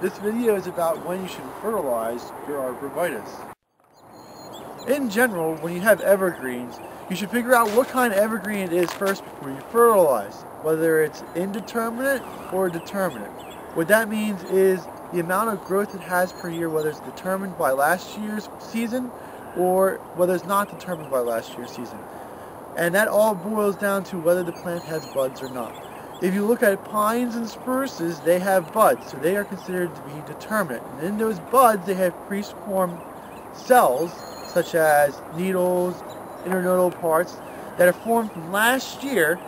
This video is about when you should fertilize your arborvitae. In general, when you have evergreens, you should figure out what kind of evergreen it is first before you fertilize, whether it's indeterminate or determinate. What that means is the amount of growth it has per year, whether it's determined by last year's season or whether it's not determined by last year's season. And that all boils down to whether the plant has buds or not. If you look at pines and spruces, they have buds, so they are considered to be determinate. And in those buds, they have pre-formed cells, such as needles, internodal parts, that are formed from last year.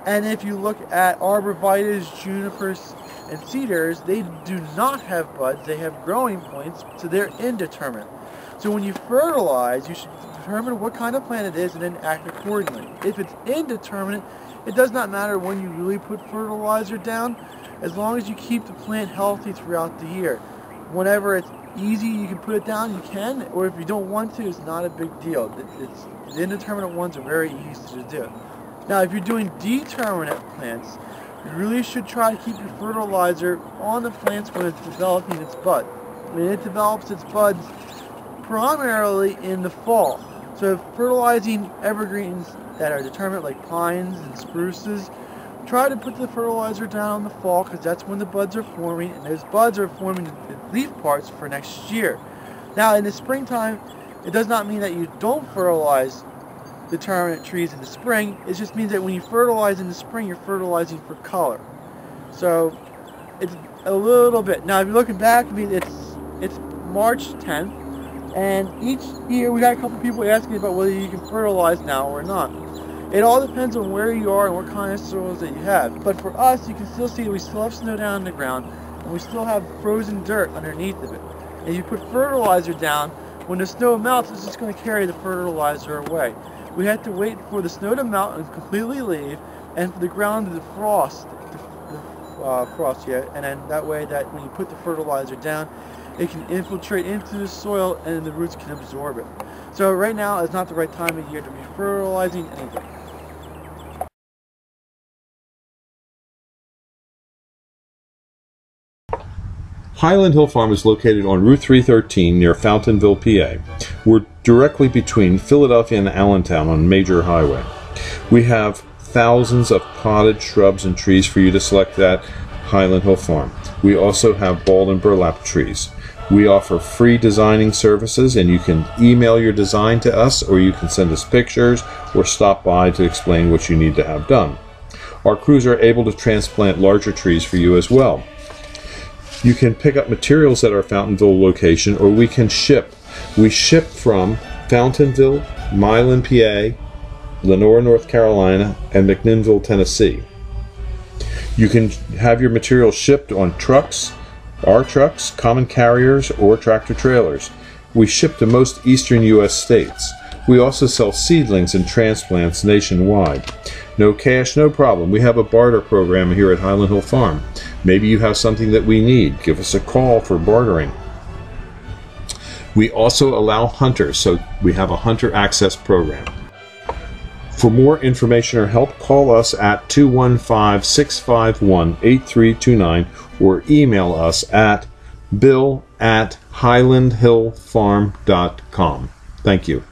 And if you look at arborvitaes, junipers, and cedars, they do not have buds, they have growing points, so they're indeterminate. So when you fertilize, you should determine what kind of plant it is and then act accordingly. If it's indeterminate, it does not matter when you really put fertilizer down, as long as you keep the plant healthy throughout the year. Whenever it's easy, you can put it down, you can, or if you don't want to, it's not a big deal. The indeterminate ones are very easy to do. Now, if you're doing determinate plants, you really should try to keep your fertilizer on the plants when it's developing its bud. And it develops its buds primarily in the fall. So fertilizing evergreens that are determinate, like pines and spruces, try to put the fertilizer down in the fall, because that's when the buds are forming, and those buds are forming the leaf parts for next year. Now in the springtime, it does not mean that you don't fertilize determinate trees in the spring. It just means that when you fertilize in the spring, you're fertilizing for color. So it's a little bit. Now if you're looking back, I mean, it's March 10th, and each year we got a couple people asking about whether you can fertilize now or not. It all depends on where you are and what kind of soils that you have. But for us, you can still see we still have snow down on the ground, and we still have frozen dirt underneath of it. And you put fertilizer down, when the snow melts, it's just going to carry the fertilizer away. We have to wait for the snow to melt and completely leave, and for the ground to defrost, and then that way that when you put the fertilizer down, it can infiltrate into the soil and the roots can absorb it. So right now is not the right time of year to be fertilizing anything. Highland Hill Farm is located on Route 313 near Fountainville, PA. We're directly between Philadelphia and Allentown on a major highway. We have thousands of potted shrubs and trees for you to select at Highland Hill Farm. We also have bald and burlap trees. We offer free designing services, and you can email your design to us, or you can send us pictures or stop by to explain what you need to have done. Our crews are able to transplant larger trees for you as well. You can pick up materials at our Fountainville location, or we can ship. We ship from Fountainville, Milan, PA, Lenore, North Carolina, and McMinnville, Tennessee. You can have your materials shipped on trucks, our trucks, common carriers, or tractor trailers. We ship to most eastern U.S. states. We also sell seedlings and transplants nationwide. No cash, no problem. We have a barter program here at Highland Hill Farm. Maybe you have something that we need. Give us a call for bartering. We also allow hunters, so we have a hunter access program. For more information or help, call us at 215-651-8329 or email us at bill@highlandhillfarm.com. Thank you.